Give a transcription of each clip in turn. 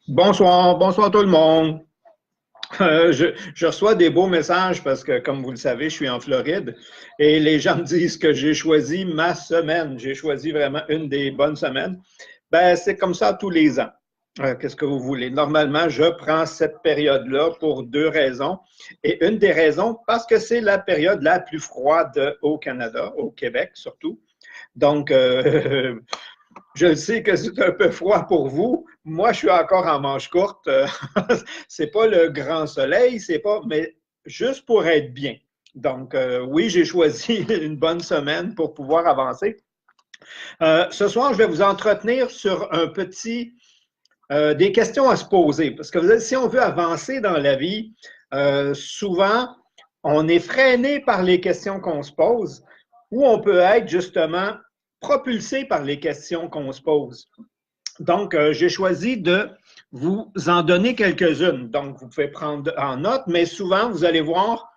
Bonsoir, bonsoir tout le monde. Je reçois des beaux messages parce que, comme vous le savez, je suis en Floride et les gens me disent que j'ai choisi ma semaine. J'ai choisi vraiment une des bonnes semaines. Ben, c'est comme ça tous les ans. Qu'est-ce que vous voulez? Normalement, je prends cette période-là pour deux raisons. Et une des raisons, parce que c'est la période la plus froide au Canada, au Québec surtout. Donc, je sais que c'est un peu froid pour vous. Moi, je suis encore en manche courte. C'est pas le grand soleil, c'est pas, mais juste pour être bien. Donc, oui, j'ai choisi une bonne semaine pour pouvoir avancer. Ce soir, je vais vous entretenir sur des questions à se poser. Parce que si on veut avancer dans la vie, souvent, on est freiné par les questions qu'on se pose ou on peut être justement propulsé par les questions qu'on se pose. Donc, j'ai choisi de vous en donner quelques-unes. Donc, vous pouvez prendre en note, mais souvent, vous allez voir,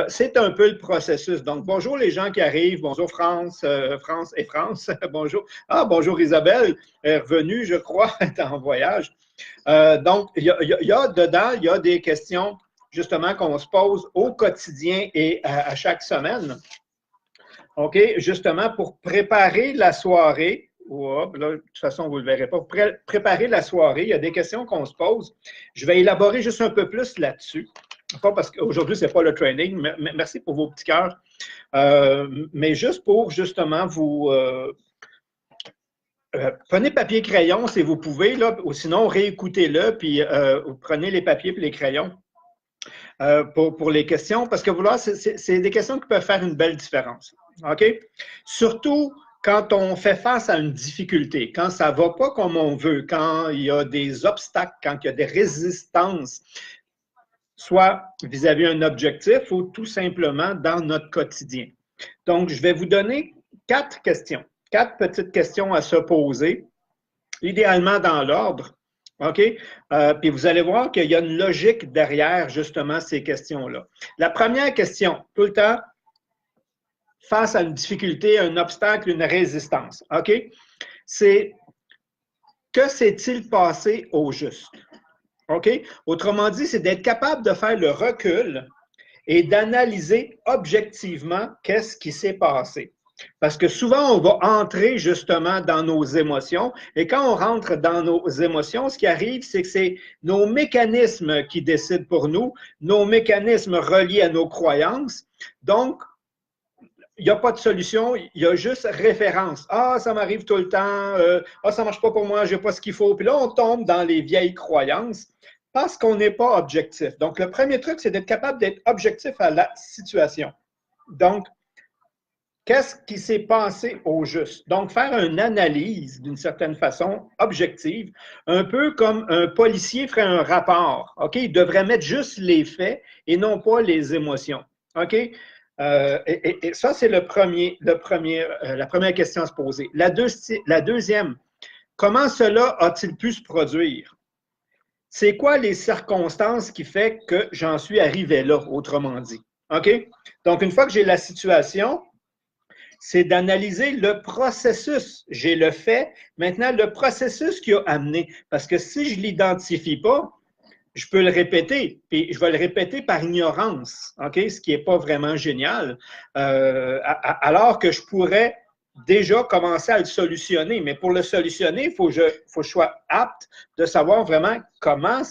c'est un peu le processus. Donc, bonjour les gens qui arrivent. Bonjour France, France et France. Bonjour. Ah, bonjour Isabelle, elle est revenue, je crois, elle est en voyage. Donc, dedans, il y a des questions justement qu'on se pose au quotidien et à chaque semaine. OK, justement pour préparer la soirée. Là, de toute façon, vous ne le verrez pas. Pour préparer la soirée, il y a des questions qu'on se pose. Je vais élaborer juste un peu plus là-dessus. Pas parce qu'aujourd'hui, ce n'est pas le training. Merci pour vos petits cœurs. Mais juste pour justement vous. Prenez papier crayon si vous pouvez, là, ou sinon réécoutez-le, puis prenez les papiers et les crayons pour les questions, parce que voilà, c'est des questions qui peuvent faire une belle différence. OK? Surtout quand on fait face à une difficulté, quand ça ne va pas comme on veut, quand il y a des obstacles, quand il y a des résistances, soit vis-à-vis d'un objectif ou tout simplement dans notre quotidien. Donc, je vais vous donner 4 questions, 4 petites questions à se poser, idéalement dans l'ordre. OK? Puis vous allez voir qu'il y a une logique derrière justement ces questions-là. La première question, tout le temps, face à une difficulté, un obstacle, une résistance. OK? C'est que s'est-il passé au juste? OK? Autrement dit, c'est d'être capable de faire le recul et d'analyser objectivement qu'est-ce qui s'est passé. Parce que souvent, on va entrer justement dans nos émotions. Et quand on rentre dans nos émotions, ce qui arrive, c'est que c'est nos mécanismes qui décident pour nous, nos mécanismes reliés à nos croyances. Donc, il n'y a pas de solution, il y a juste référence. Ah, ça m'arrive tout le temps. Ah, ça ne marche pas pour moi, je n'ai pas ce qu'il faut. Puis là, on tombe dans les vieilles croyances parce qu'on n'est pas objectif. Donc, le premier truc, c'est d'être capable d'être objectif à la situation. Donc, qu'est-ce qui s'est passé au juste? Donc, faire une analyse d'une certaine façon objective, un peu comme un policier ferait un rapport. OK? Il devrait mettre juste les faits et non pas les émotions. OK? Et ça, c'est la première question à se poser. La deuxième, comment cela a-t-il pu se produire? C'est quoi les circonstances qui font que j'en suis arrivé là, autrement dit? OK? Donc, une fois que j'ai la situation, c'est d'analyser le processus. J'ai le fait. Maintenant, le processus qui a amené. Parce que si je ne l'identifie pas, je peux le répéter, puis je vais le répéter par ignorance, OK? Ce qui n'est pas vraiment génial. Alors que je pourrais déjà commencer à le solutionner. Mais pour le solutionner, il faut que je sois apte de savoir vraiment comment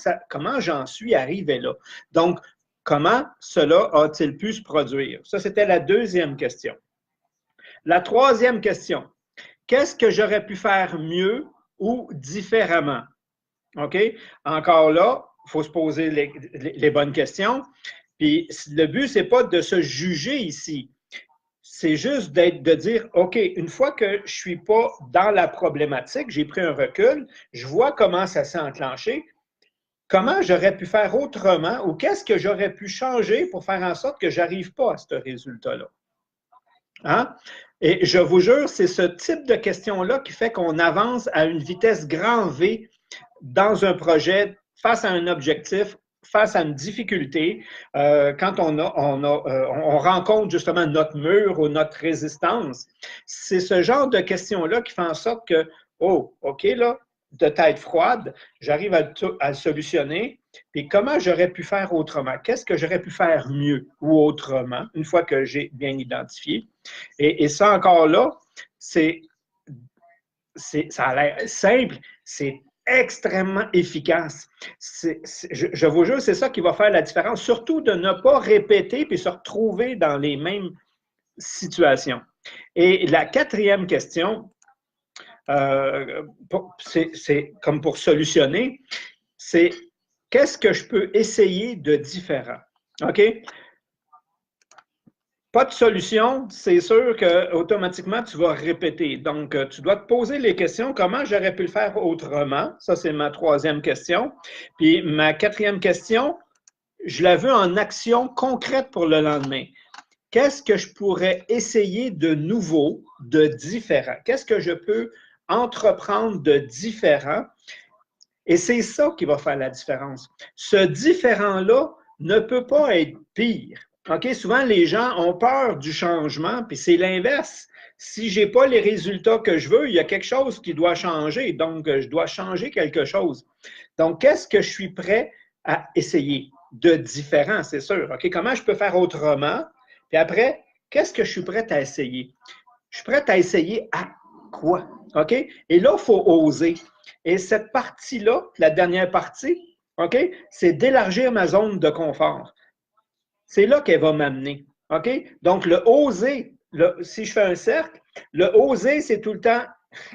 j'en suis arrivé là. Donc, comment cela a-t-il pu se produire? Ça, c'était la deuxième question. La troisième question, qu'est-ce que j'aurais pu faire mieux ou différemment? OK? Encore là, il faut se poser les bonnes questions. Puis le but, ce n'est pas de se juger ici. C'est juste de dire, OK, une fois que je ne suis pas dans la problématique, j'ai pris un recul, je vois comment ça s'est enclenché, comment j'aurais pu faire autrement ou qu'est-ce que j'aurais pu changer pour faire en sorte que je n'arrive pas à ce résultat-là. Hein? Et je vous jure, c'est ce type de questions-là qui fait qu'on avance à une vitesse grand V dans un projet, face à un objectif, face à une difficulté, quand on rencontre justement notre mur ou notre résistance. C'est ce genre de questions-là qui fait en sorte que, oh, OK, là, de tête froide, j'arrive à le solutionner. Puis comment j'aurais pu faire autrement? Qu'est-ce que j'aurais pu faire mieux ou autrement, une fois que j'ai bien identifié? Et ça encore là, ça a l'air simple, c'est extrêmement efficace. Je vous jure, c'est ça qui va faire la différence, surtout de ne pas répéter puis se retrouver dans les mêmes situations. Et la quatrième question, c'est comme pour solutionner, c'est qu'est-ce que je peux essayer de différent? OK? Pas de solution, c'est sûr qu'automatiquement, tu vas répéter. Donc, tu dois te poser les questions, comment j'aurais pu le faire autrement? Ça, c'est ma troisième question. Puis, ma quatrième question, je la veux en action concrète pour le lendemain. Qu'est-ce que je pourrais essayer de nouveau, de différent? Qu'est-ce que je peux entreprendre de différent? Et c'est ça qui va faire la différence. Ce différent-là ne peut pas être pire. OK? Souvent, les gens ont peur du changement, puis c'est l'inverse. Si je n'ai pas les résultats que je veux, il y a quelque chose qui doit changer. Donc, je dois changer quelque chose. Donc, qu'est-ce que je suis prêt à essayer de différent, c'est sûr? OK? Comment je peux faire autrement? Puis après, qu'est-ce que je suis prêt à essayer? Je suis prêt à essayer à quoi? OK? Et là, il faut oser. Et cette partie-là, la dernière partie, OK? C'est d'élargir ma zone de confort. C'est là qu'elle va m'amener. OK? Donc, le oser, si je fais un cercle, le oser, c'est tout le temps,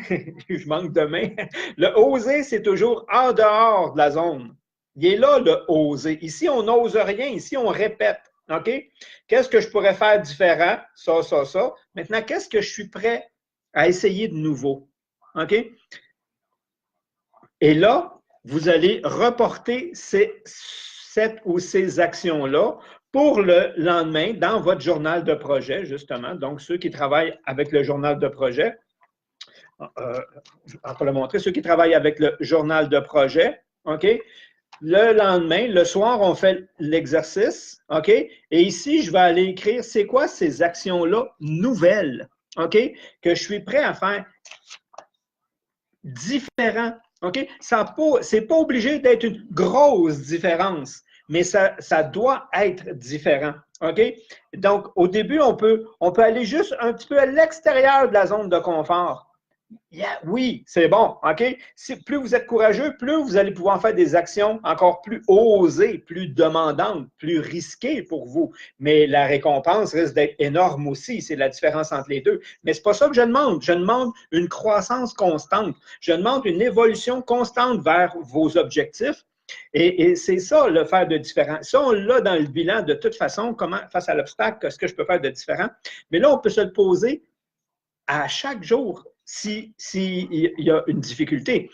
je manque de main, le oser, c'est toujours en dehors de la zone. Il est là, le oser. Ici, on n'ose rien. Ici, on répète. OK? Qu'est-ce que je pourrais faire différent? Ça, ça, ça. Maintenant, qu'est-ce que je suis prêt à essayer de nouveau? OK? Et là, vous allez reporter cette ou ces actions-là pour le lendemain dans votre journal de projet, justement. Donc, ceux qui travaillent avec le journal de projet, on peut le montrer, ceux qui travaillent avec le journal de projet, OK? Le lendemain, le soir, on fait l'exercice, OK? Et ici, je vais aller écrire, c'est quoi ces actions-là nouvelles, OK? Que je suis prêt à faire différent, OK? C'est pas obligé d'être une grosse différence, mais ça doit être différent, OK? Donc, au début, on peut aller juste un petit peu à l'extérieur de la zone de confort. Yeah, oui, c'est bon, OK? Plus vous êtes courageux, plus vous allez pouvoir faire des actions encore plus osées, plus demandantes, plus risquées pour vous. Mais la récompense risque d'être énorme aussi. C'est la différence entre les deux. Mais ce n'est pas ça que je demande. Je demande une croissance constante. Je demande une évolution constante vers vos objectifs. Et c'est ça, le faire de différent. Ça, on l'a dans le bilan de toute façon, comment, face à l'obstacle, qu'est-ce que je peux faire de différent. Mais là, on peut se le poser à chaque jour s'il y a une difficulté.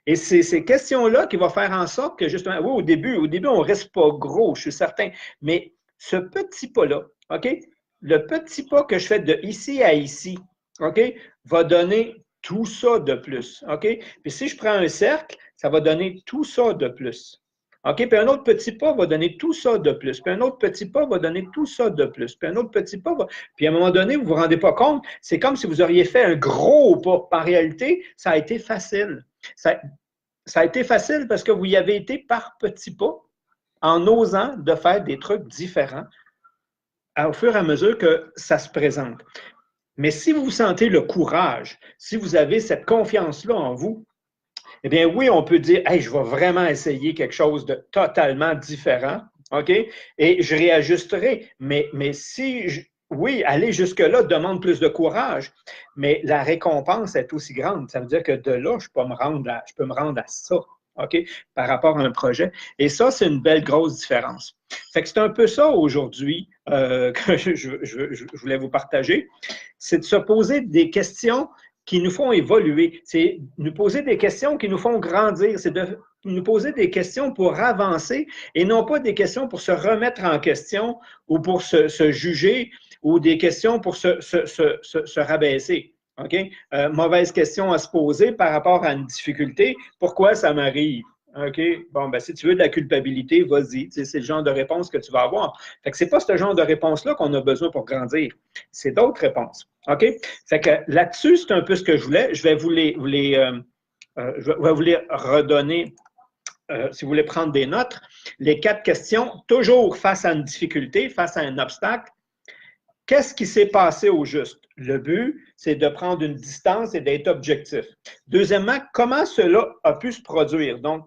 Et c'est ces questions-là qui vont faire en sorte que, justement, oui, au début, on ne reste pas gros, je suis certain, mais ce petit pas-là, OK? Le petit pas que je fais de ici à ici, OK, va donner tout ça de plus, OK? Puis si je prends un cercle, ça va donner tout ça de plus. OK? Puis un autre petit pas va donner tout ça de plus. Puis un autre petit pas va donner tout ça de plus. Puis un autre petit pas va... Puis à un moment donné, vous ne vous rendez pas compte, c'est comme si vous auriez fait un gros pas. En réalité, ça a été facile. Ça a été facile parce que vous y avez été par petits pas, en osant de faire des trucs différents au fur et à mesure que ça se présente. Mais si vous sentez le courage, si vous avez cette confiance-là en vous, eh bien, oui, on peut dire, hey, je vais vraiment essayer quelque chose de totalement différent, OK? Et je réajusterai. Mais oui, aller jusque-là demande plus de courage, mais la récompense est aussi grande. Ça veut dire que de là, je peux me rendre à ça, OK? Par rapport à un projet. Et ça, c'est une belle grosse différence. Fait que c'est un peu ça aujourd'hui que je voulais vous partager. C'est de se poser des questions qui nous font évoluer. C'est nous poser des questions qui nous font grandir. C'est de nous poser des questions pour avancer et non pas des questions pour se remettre en question ou pour se juger ou des questions pour se rabaisser. OK? Mauvaise question à se poser par rapport à une difficulté. Pourquoi ça m'arrive? OK? Bon, ben, si tu veux de la culpabilité, vas-y. C'est le genre de réponse que tu vas avoir. Fait que c'est pas ce genre de réponse-là qu'on a besoin pour grandir. C'est d'autres réponses. OK? Fait que là-dessus, c'est un peu ce que je voulais. Je vais vous les je vais vous les redonner si vous voulez prendre des notes. Les 4 questions, toujours face à une difficulté, face à un obstacle. Qu'est-ce qui s'est passé au juste? Le but, c'est de prendre une distance et d'être objectif. Deuxièmement, comment cela a pu se produire? Donc,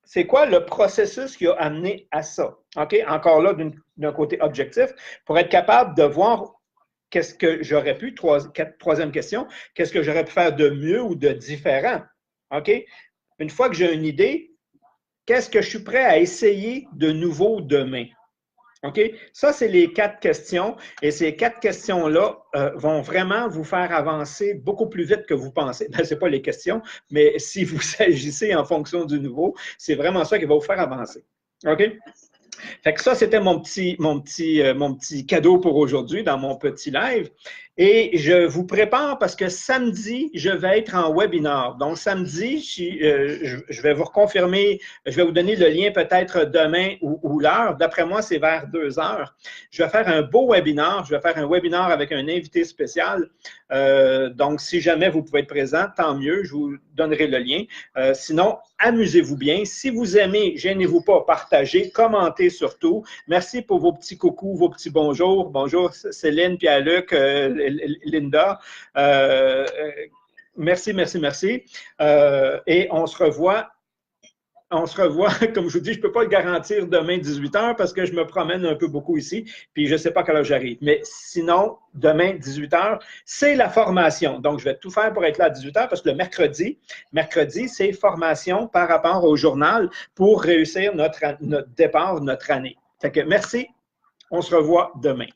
c'est quoi le processus qui a amené à ça? OK? Encore là, d'un côté objectif, pour être capable de voir qu'est-ce que j'aurais pu, troisième question, qu'est-ce que j'aurais pu faire de mieux ou de différent? OK? Une fois que j'ai une idée, qu'est-ce que je suis prêt à essayer de nouveau demain? OK? Ça, c'est les 4 questions. Et ces 4 questions-là vont vraiment vous faire avancer beaucoup plus vite que vous pensez. Ce n'est pas les questions, mais si vous agissez en fonction du nouveau, c'est vraiment ça qui va vous faire avancer. OK? Fait que ça, c'était mon petit cadeau pour aujourd'hui dans mon petit live. Et je vous prépare parce que samedi, je vais être en webinaire. Donc, samedi, je vais vous reconfirmer, je vais vous donner le lien peut-être demain ou l'heure. D'après moi, c'est vers 2 heures. Je vais faire un beau webinaire. Je vais faire un webinaire avec un invité spécial. Donc, si jamais vous pouvez être présent, tant mieux. Je vous donnerai le lien. Sinon, amusez-vous bien. Si vous aimez, gênez-vous pas, partagez, commentez surtout. Merci pour vos petits coucous, vos petits bonjours. Bonjour Céline, Pierre-Luc, Linda. Merci. Et on se revoit, comme je vous dis, je ne peux pas le garantir demain 18h parce que je me promène un peu beaucoup ici, puis je ne sais pas à quelle heure j'arrive. Mais sinon, demain 18h, c'est la formation. Donc, je vais tout faire pour être là à 18h parce que le mercredi, c'est formation par rapport au journal pour réussir notre départ, notre année. Fait que merci, on se revoit demain.